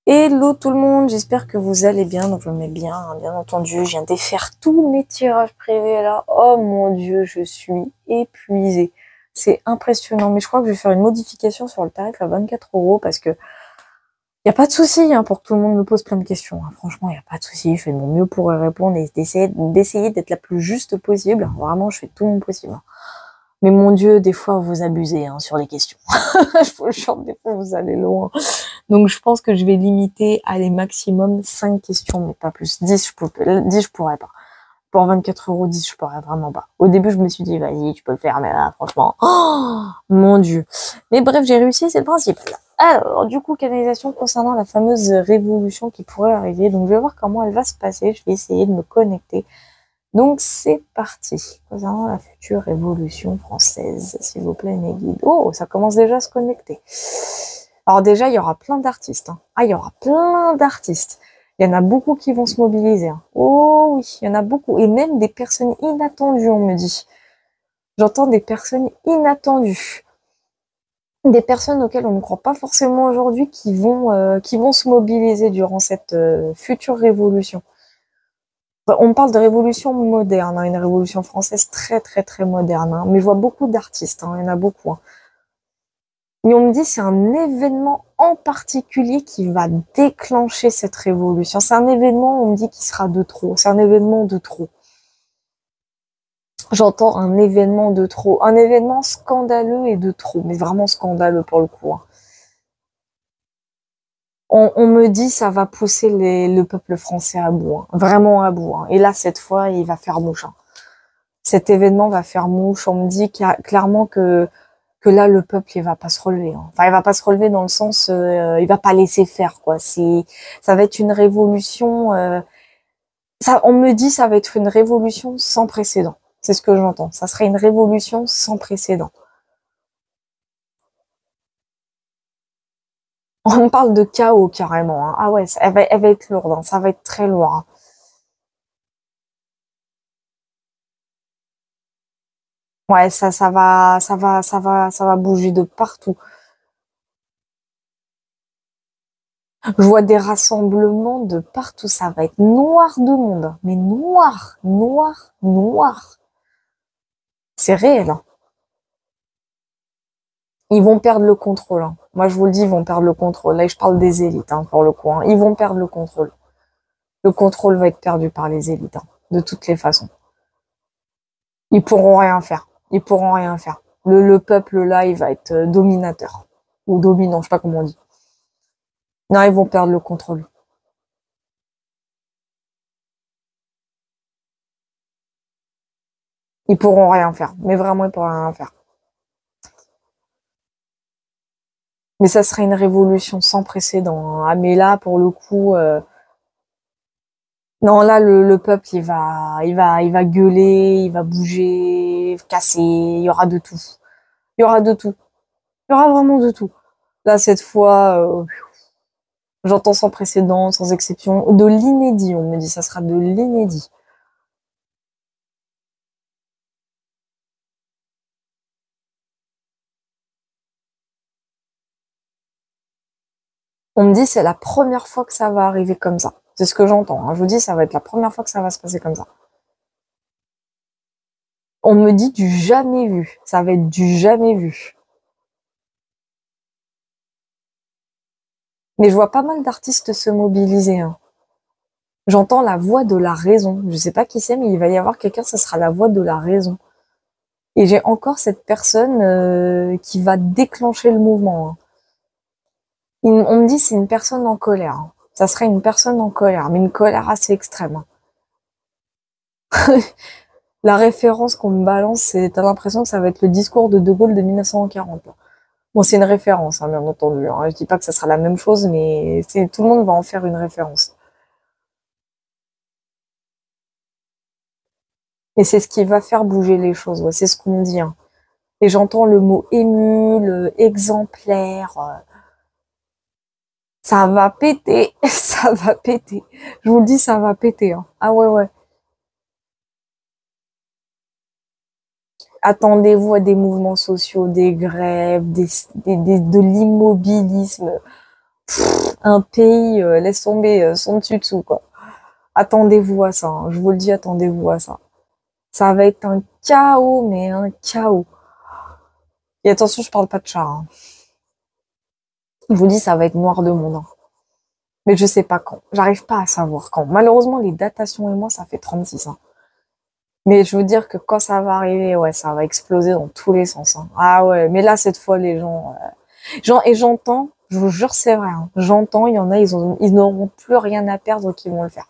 Hello tout le monde, j'espère que vous allez bien. Donc je me mets bien, hein, bien entendu. Je viens de faire tous mes tirages privés là. Oh mon dieu, je suis épuisée. C'est impressionnant. Mais je crois que je vais faire une modification sur le tarif à 24 € parce que y a pas de souci hein, pour que tout le monde me pose plein de questions. Hein. Franchement, y a pas de souci. Je fais de mon mieux pour y répondre et d'essayer d'être la plus juste possible. Vraiment, je fais tout mon possible. Hein. Mais mon dieu, des fois vous abusez hein, sur les questions. Je vous le jure, des fois vous allez loin. Donc, je pense que je vais limiter à les maximum 5 questions, mais pas plus. 10, je pourrais pas. Pour 24 €, 10, je pourrais vraiment pas. Au début, je me suis dit, vas-y, tu peux le faire, mais là, franchement, oh, mon dieu. Mais bref, j'ai réussi, c'est le principal. Alors, du coup, canalisation concernant la fameuse révolution qui pourrait arriver. Donc, je vais voir comment elle va se passer. Je vais essayer de me connecter. Donc, c'est parti. Concernant la future révolution française, s'il vous plaît, mes guides. Oh, ça commence déjà à se connecter. Alors déjà, il y aura plein d'artistes. Hein. Ah, il y aura plein d'artistes. Il y en a beaucoup qui vont se mobiliser. Hein. Oh oui, il y en a beaucoup. Et même des personnes inattendues, on me dit. J'entends des personnes inattendues. Des personnes auxquelles on ne croit pas forcément aujourd'hui qui vont se mobiliser durant cette future révolution. On parle de révolution moderne, hein, une révolution française très très très moderne. Hein. Mais je vois beaucoup d'artistes, hein, il y en a beaucoup. Hein. Mais on me dit c'est un événement en particulier qui va déclencher cette révolution. C'est un événement, on me dit, qui sera de trop. C'est un événement de trop. J'entends un événement de trop. Un événement scandaleux et de trop. Mais vraiment scandaleux pour le coup. Hein. On me dit ça va pousser le peuple français à bout. Hein. Vraiment à bout. Hein. Et là, cette fois, il va faire mouche. Hein. Cet événement va faire mouche. On me dit clairement que là le peuple il va pas se relever. Hein. Enfin, il va pas se relever dans le sens il va pas laisser faire quoi. Ça va être une révolution. Ça, on me dit ça va être une révolution sans précédent. C'est ce que j'entends. Ça serait une révolution sans précédent. On parle de chaos carrément. Hein. Ah ouais, elle va être lourde. Hein. Ça va être très lourd. Hein. Ouais, ça va bouger de partout. Je vois des rassemblements de partout. Ça va être noir de monde. Mais noir, noir, noir. C'est réel. Hein. Ils vont perdre le contrôle. Hein. Moi, je vous le dis, ils vont perdre le contrôle. Là, je parle des élites, hein, pour le coup. Hein. Ils vont perdre le contrôle. Le contrôle va être perdu par les élites, hein, de toutes les façons. Ils pourront rien faire. Ils pourront rien faire. Le peuple, là, il va être dominateur. Ou dominant, je sais pas comment on dit. Non, ils vont perdre le contrôle. Ils pourront rien faire. Mais vraiment, ils pourront rien faire. Mais ça serait une révolution sans précédent. Hein. Ah, mais là, pour le coup, non, là, le peuple, il va gueuler, il va bouger, casser, il y aura de tout. Il y aura de tout. Il y aura vraiment de tout. Là, cette fois, j'entends sans précédent, sans exception, de l'inédit, on me dit, ça sera de l'inédit. On me dit, c'est la première fois que ça va arriver comme ça. C'est ce que j'entends. Hein. Je vous dis, ça va être la première fois que ça va se passer comme ça. On me dit du jamais vu. Ça va être du jamais vu. Mais je vois pas mal d'artistes se mobiliser. Hein. J'entends la voix de la raison. Je sais pas qui c'est, mais il va y avoir quelqu'un, ça sera la voix de la raison. Et j'ai encore cette personne qui va déclencher le mouvement. Hein. On me dit c'est une personne en colère. Hein. Ça serait une personne en colère, mais une colère assez extrême. Hein. La référence qu'on me balance, c'est t'as l'impression que ça va être le discours de Gaulle de 1940. Bon, c'est une référence, hein, bien entendu. Hein. Je dis pas que ça sera la même chose, mais tout le monde va en faire une référence. Et c'est ce qui va faire bouger les choses. Ouais, c'est ce qu'on me dit. Hein. Et j'entends le mot ému, le exemplaire. Ça va péter, ça va péter. Je vous le dis, ça va péter. Hein. Ah ouais, ouais. Attendez-vous à des mouvements sociaux, des grèves, de l'immobilisme. un pays, laisse tomber, son dessus-dessous, quoi. Attendez-vous à ça, hein. Je vous le dis, attendez-vous à ça. Ça va être un chaos, mais un chaos. Et attention, je parle pas de chat, hein. Je vous dis, ça va être noir de monde, hein. Mais je sais pas quand. J'arrive pas à savoir quand. Malheureusement, les datations et moi, ça fait 36 ans. Mais je veux dire que quand ça va arriver, ouais, ça va exploser dans tous les sens, hein. Ah ouais, mais là, cette fois, les gens, et j'entends, je vous jure, c'est vrai, hein. J'entends, il y en a, ils n'auront plus rien à perdre qui vont le faire.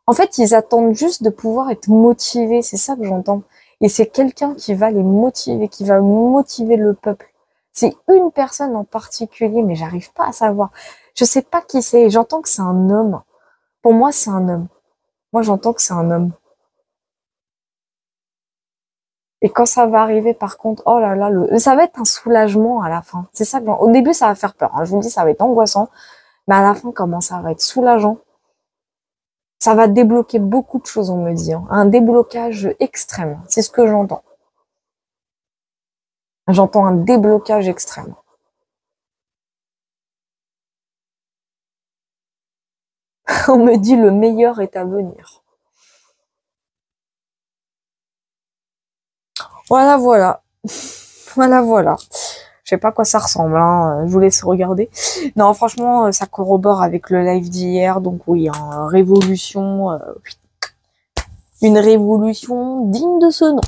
En fait, ils attendent juste de pouvoir être motivés. C'est ça que j'entends. Et c'est quelqu'un qui va les motiver, qui va motiver le peuple. C'est une personne en particulier, mais j'arrive pas à savoir. Je sais pas qui c'est. J'entends que c'est un homme. Pour moi, c'est un homme. Moi, j'entends que c'est un homme. Et quand ça va arriver, par contre, oh là là, ça va être un soulagement à la fin. C'est ça que, au début, ça va faire peur, hein. Je vous dis, ça va être angoissant. Mais à la fin, comment ça va être soulageant? Ça va débloquer beaucoup de choses, on me dit, hein. Un déblocage extrême. C'est ce que j'entends. J'entends un déblocage extrême. On me dit le meilleur est à venir. Voilà, voilà. Voilà, voilà. Je sais pas à quoi ça ressemble, hein. Je vous laisse regarder. Non, franchement, ça corrobore avec le live d'hier. Donc oui, hein, révolution. Une révolution digne de ce nom.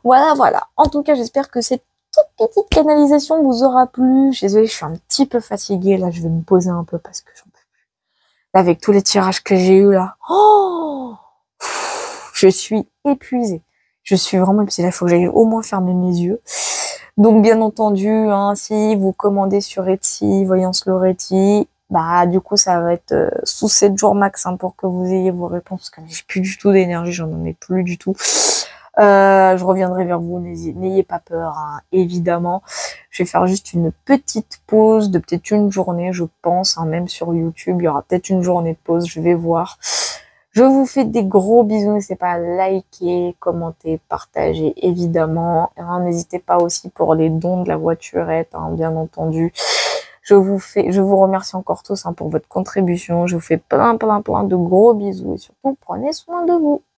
Voilà, voilà. En tout cas, j'espère que cette toute petite canalisation vous aura plu. Je suis désolée, je suis un petit peu fatiguée. Là, je vais me poser un peu parce que j'en peux plus. Là, avec tous les tirages que j'ai eu là. Oh, je suis épuisée. Je suis vraiment épuisée. Là, il faut que j'aille au moins fermer mes yeux. Donc, bien entendu, hein, si vous commandez sur Etsy, Voyance Loretti, bah, du coup, ça va être sous 7 jours max, hein, pour que vous ayez vos réponses. Parce que j'ai plus du tout d'énergie, j'en ai plus du tout. Je reviendrai vers vous, n'ayez pas peur, hein, évidemment. Je vais faire juste une petite pause de peut-être une journée, je pense, hein, même sur YouTube, il y aura peut-être une journée de pause, je vais voir. Je vous fais des gros bisous, n'hésitez pas à liker, commenter, partager, évidemment. N'hésitez pas aussi pour les dons de la voiturette, hein, bien entendu. Je vous remercie encore tous, hein, pour votre contribution. Je vous fais plein de gros bisous et surtout, prenez soin de vous.